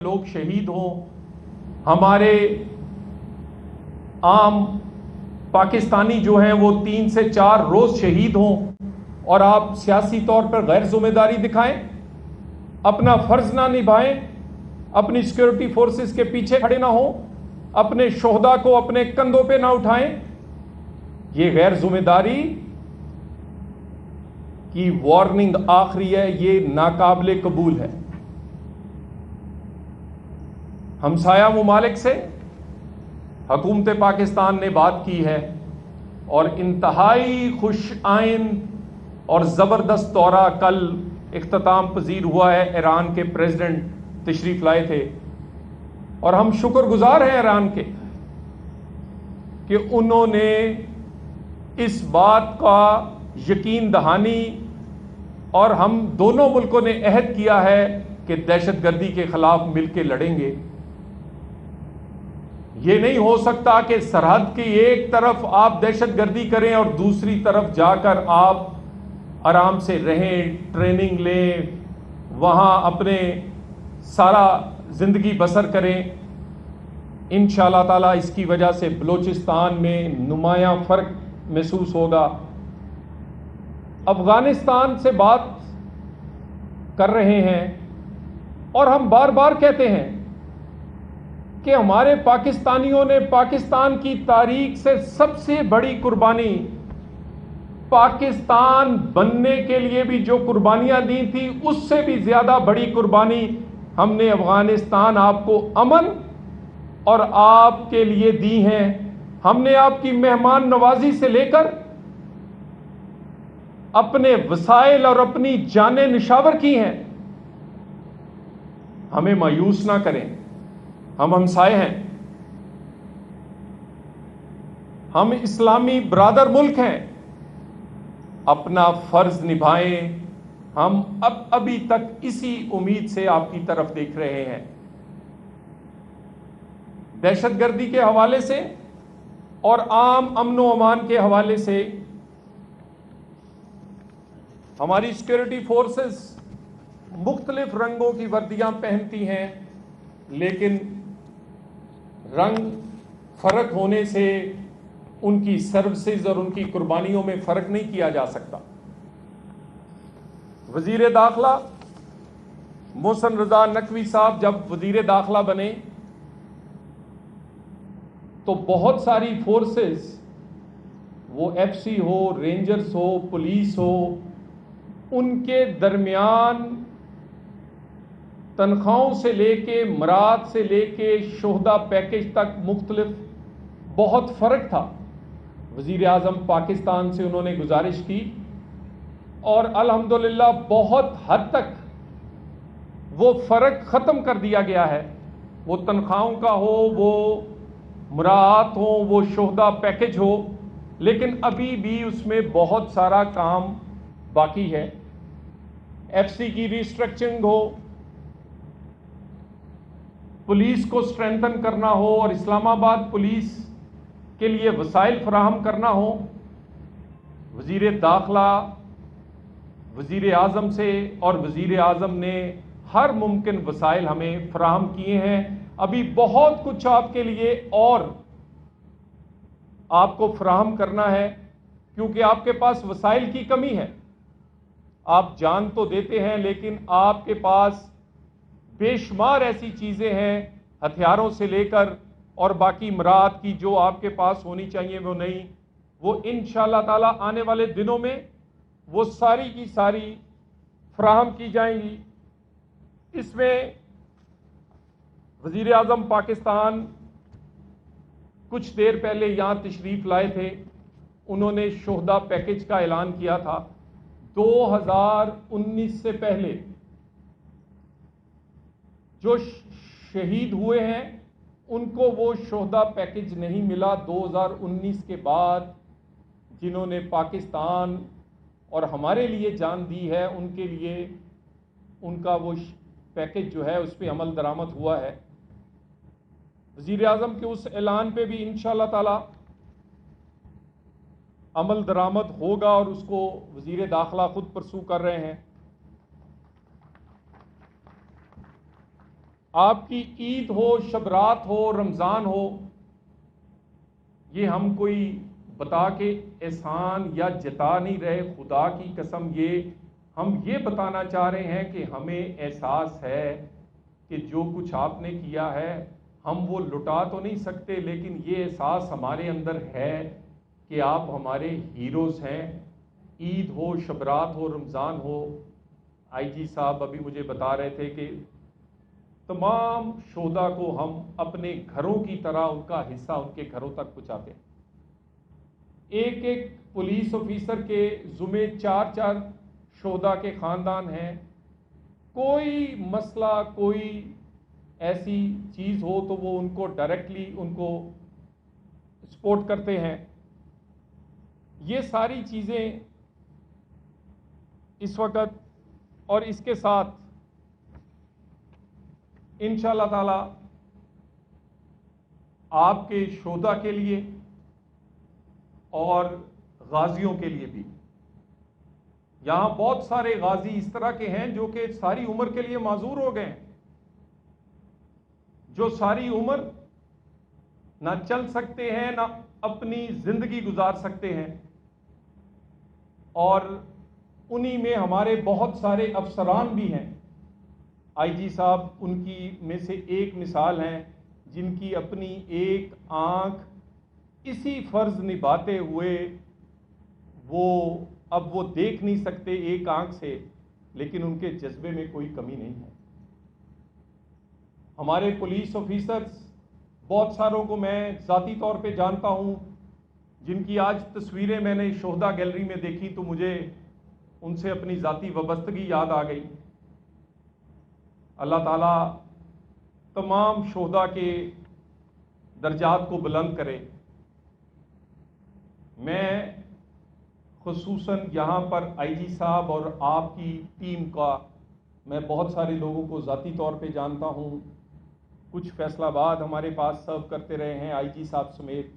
लोग शहीद हों, हमारे आम पाकिस्तानी जो हैं वो 3 से 4 रोज शहीद हों और आप सियासी तौर पर गैर जिम्मेदारी दिखाएं, अपना फर्ज ना निभाएं, अपनी सिक्योरिटी फोर्सेस के पीछे खड़े ना हो, अपने शोहदा को अपने कंधों पे ना उठाएं, ये गैर जिम्मेदारी की वार्निंग आखिरी है, ये नाकाबिले कबूल है। हमसाया मुमालिक से हुकूमत पाकिस्तान ने बात की है और इंतहाई खुश आइन और ज़बरदस्त दौरा कल इख्तिताम पजीर हुआ है। ईरान के प्रेसिडेंट तशरीफ लाए थे और हम शुक्रगुजार हैं ईरान के कि उन्होंने इस बात का यकीन दहानी और हम दोनों मुल्कों ने अहद किया है कि दहशतगर्दी के खिलाफ मिलकर लड़ेंगे। ये नहीं हो सकता कि सरहद की एक तरफ आप दहशतगर्दी करें और दूसरी तरफ जाकर आप आराम से रहें, ट्रेनिंग लें, वहाँ अपने सारा ज़िंदगी बसर करें। इंशाअल्लाह ताला इसकी वजह से बलूचिस्तान में नुमायां फ़र्क महसूस होगा। अफ़गानिस्तान से बात कर रहे हैं और हम बार बार कहते हैं कि हमारे पाकिस्तानियों ने पाकिस्तान की तारीख से सबसे बड़ी कुर्बानी, पाकिस्तान बनने के लिए भी जो कुर्बानियां दी थी उससे भी ज्यादा बड़ी कुर्बानी हमने अफगानिस्तान आपको अमन और आपके लिए दी हैं। हमने आपकी मेहमान नवाजी से लेकर अपने वसाइल और अपनी जानें निशावर की हैं। हमें मायूस ना करें, हम हमसाए हैं, हम इस्लामी ब्रादर मुल्क हैं, अपना फर्ज निभाएं। हम अभी तक इसी उम्मीद से आपकी तरफ देख रहे हैं। दहशतगर्दी के हवाले से और आम अमनो अमान के हवाले से हमारी सिक्योरिटी फोर्सेस मुख्तलिफ रंगों की वर्दियां पहनती हैं, लेकिन रंग फर्क होने से उनकी सर्विसेज और उनकी कुर्बानियों में फर्क नहीं किया जा सकता। वजीर दाखिला मोहसिन रजा नकवी साहब जब वजीर दाखिला बने तो बहुत सारी फोर्सेस, वो एफसी हो, रेंजर्स हो, पुलिस हो, उनके दरमियान तनख्वाहों से लेके, मराद से लेके, शोहदा पैकेज तक मुख्तलिफ बहुत फ़र्क था। वज़ीर आज़म पाकिस्तान से उन्होंने गुजारिश की और अल्हम्दुलिल्लाह बहुत हद तक वो फ़र्क ख़त्म कर दिया गया है। वो तनख्वाहों का हो, वो मुराद हो, वो शोहदा पैकेज हो, लेकिन अभी भी उसमें बहुत सारा काम बाकी है। एफसी की रिस्ट्रक्चरिंग हो, पुलिस को स्ट्रेंथन करना हो और इस्लामाबाद पुलिस के लिए वसाइल फराहम करना हो, वज़ीर दाखिला वज़ीर आज़म से और वज़ीर आज़म ने हर मुमकिन वसाइल हमें फराहम किए हैं। अभी बहुत कुछ आपके लिए और आपको फराहम करना है, क्योंकि आपके पास वसाइल की कमी है। आप जान तो देते हैं, लेकिन आपके पास बेशुमार ऐसी चीज़ें हैं, हथियारों से लेकर और बाकी मराद की, जो आपके पास होनी चाहिए वो नहीं। वो इंशाअल्लाह ताला आने वाले दिनों में वो सारी की सारी फराहम की जाएंगी। इसमें वज़ीर आज़म पाकिस्तान कुछ देर पहले यहाँ तशरीफ़ लाए थे, उन्होंने शोहदा पैकेज का ऐलान किया था। 2019 से पहले जो शहीद हुए हैं उनको वो शोहदा पैकेज नहीं मिला। 2019 के बाद जिन्होंने पाकिस्तान और हमारे लिए जान दी है, उनके लिए उनका वो पैकेज जो है उस पर अमल दरामद हुआ है। वज़ीर आज़म के उस ऐलान पे भी इंशाअल्लाह ताला अमल दरामद होगा और उसको वज़ीर दाखिला खुद परसू कर रहे हैं। आपकी ईद हो, शबरात हो, रमज़ान हो, ये हम कोई बता के एहसान या जता नहीं रहे, खुदा की कसम हम ये बताना चाह रहे हैं कि हमें एहसास है कि जो कुछ आपने किया है हम वो लुटा तो नहीं सकते, लेकिन ये एहसास हमारे अंदर है कि आप हमारे हीरोज़ हैं। ईद हो, शबरात हो, रमज़ान हो, आईजी साहब अभी मुझे बता रहे थे कि तमाम शोधा को हम अपने घरों की तरह उनका हिस्सा उनके घरों तक पहुँचाते हैं। एक एक पुलिस ऑफिसर के जुमे 4-4 शोधा के ख़ानदान हैं। कोई मसला, कोई ऐसी चीज़ हो तो वो उनको डायरेक्टली उनको सपोर्ट करते हैं। ये सारी चीज़ें इस वक्त, और इसके साथ इंशाअल्लाह ताला आपके शोधा के लिए और गाजियों के लिए भी, यहाँ बहुत सारे गाजी इस तरह के हैं जो कि सारी उम्र के लिए माजूर हो गए हैं, जो सारी उम्र ना चल सकते हैं ना अपनी जिंदगी गुजार सकते हैं, और उन्हीं में हमारे बहुत सारे अफसरान भी हैं। आईजी साहब उनकी में से एक मिसाल हैं, जिनकी अपनी एक आंख इसी फर्ज निभाते हुए अब वो देख नहीं सकते एक आंख से, लेकिन उनके जज्बे में कोई कमी नहीं है। हमारे पुलिस ऑफिसर्स, बहुत सारों को मैं ज़ाती तौर पे जानता हूँ, जिनकी आज तस्वीरें मैंने शोहदा गैलरी में देखी तो मुझे उनसे अपनी ज़ाती वाबस्तगी याद आ गई। अल्लाह ताला तमाम शोहदा के दर्जात को बुलंद करे। मैं खुसूसन यहाँ पर आईजी साहब और आपकी टीम का मैं बहुत सारे लोगों को ज़ाती तौर पे जानता हूँ। कुछ फैसलाबाद हमारे पास सर्व करते रहे हैं आईजी साहब समेत,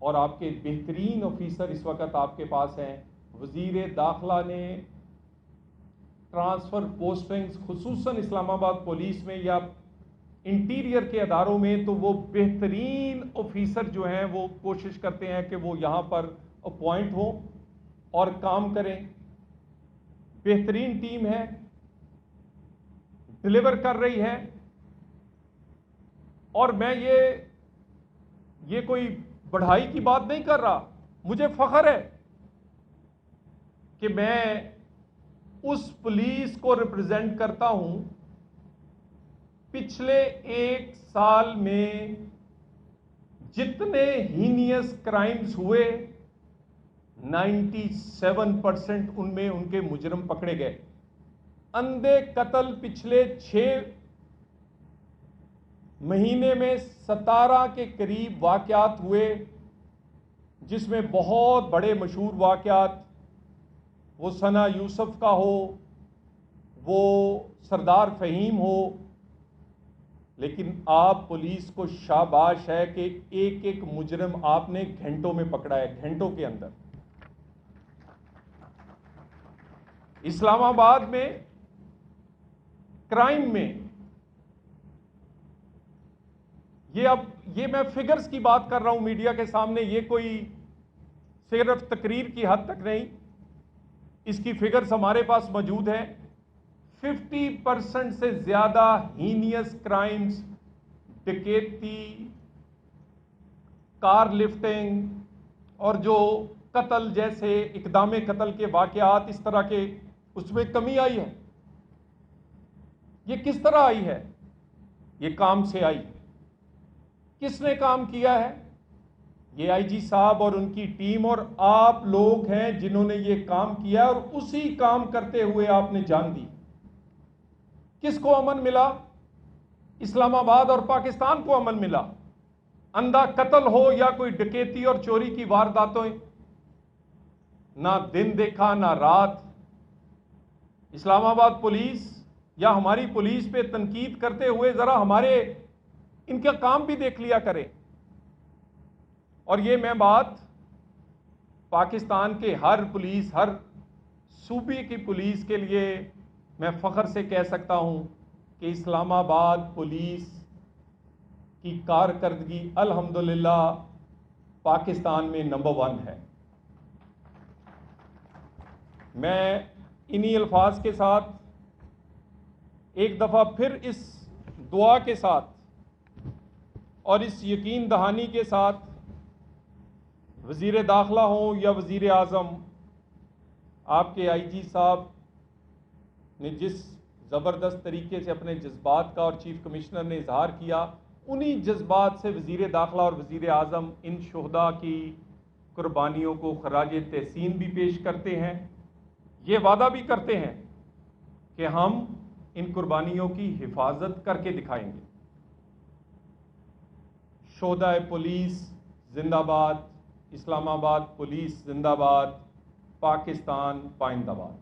और आपके बेहतरीन ऑफिसर इस वक्त आपके पास हैं। वज़ीर दाखिला ने ट्रांसफ़र पोस्टिंग्स खुसूसन इस्लामाबाद पुलिस में या इंटीरियर के अदारों में, तो वो बेहतरीन ऑफिसर जो हैं वो कोशिश करते हैं कि वो यहाँ पर अपॉइंट हो और काम करें। बेहतरीन टीम है, डिलीवर कर रही है, और मैं ये कोई बढ़ाई की बात नहीं कर रहा। मुझे फख्र है कि मैं उस पुलिस को रिप्रेजेंट करता हूं। पिछले एक साल में जितने हीनियस क्राइम्स हुए, 97% उनमें उनके मुजरम पकड़े गए। अंधे कत्ल पिछले 6 महीने में 17 के करीब वाकयात हुए, जिसमें बहुत बड़े मशहूर वाकयात, वो सना यूसुफ का हो, वो सरदार फ़हीम हो। लेकिन आप पुलिस को शाबाश है कि एक एक मुजरम आपने घंटों में पकड़ा है, घंटों के अंदर। इस्लामाबाद में क्राइम में ये मैं फिगर्स की बात कर रहा हूं मीडिया के सामने, ये कोई सिर्फ तकरीर की हद तक नहीं, इसकी फिगर्स हमारे पास मौजूद हैं। 50% से ज्यादा हीनियस क्राइम्स, डकैती, कार लिफ्टिंग और जो कत्ल जैसे इकदाम कत्ल के वाकयात, इस तरह के, उसमें कमी आई है। ये किस तरह आई है? ये काम से आई। किसने काम किया है? ये आईजी साहब और उनकी टीम और आप लोग हैं जिन्होंने ये काम किया, और उसी काम करते हुए आपने जान दी। किसको अमन मिला? इस्लामाबाद और पाकिस्तान को अमन मिला। अंधा कत्ल हो या कोई डकैती और चोरी की वारदातें, ना दिन देखा ना रात। इस्लामाबाद पुलिस या हमारी पुलिस पे तनकीद करते हुए जरा हमारे इनका काम भी देख लिया करें। और ये मैं बात पाकिस्तान के हर पुलिस, हर सूबे की पुलिस के लिए मैं फख्र से कह सकता हूं कि इस्लामाबाद पुलिस की कारकर्दगी अल्हम्दुलिल्लाह पाकिस्तान में नंबर 1 है। मैं इन्हीं अल्फाज के साथ एक दफ़ा फिर इस दुआ के साथ और इस यकीन दहानी के साथ वज़ीर दाखिला हों या वज़ीर आज़म, आपके आईजी साहब ने जिस ज़बरदस्त तरीके से अपने जज्बात का और चीफ कमिश्नर ने इजहार किया, उन्हीं जज्बात से वज़ीर दाखिला और वज़ीर आज़म इन शुहदा की कुर्बानियों को खराज तहसीन भी पेश करते हैं। ये वादा भी करते हैं कि हम इन कुर्बानियों की हिफाजत करके दिखाएंगे। शोहदाए पुलिस जिंदाबाद, इस्लामाबाद पुलिस जिंदाबाद, पाकिस्तान पाइंदाबाद।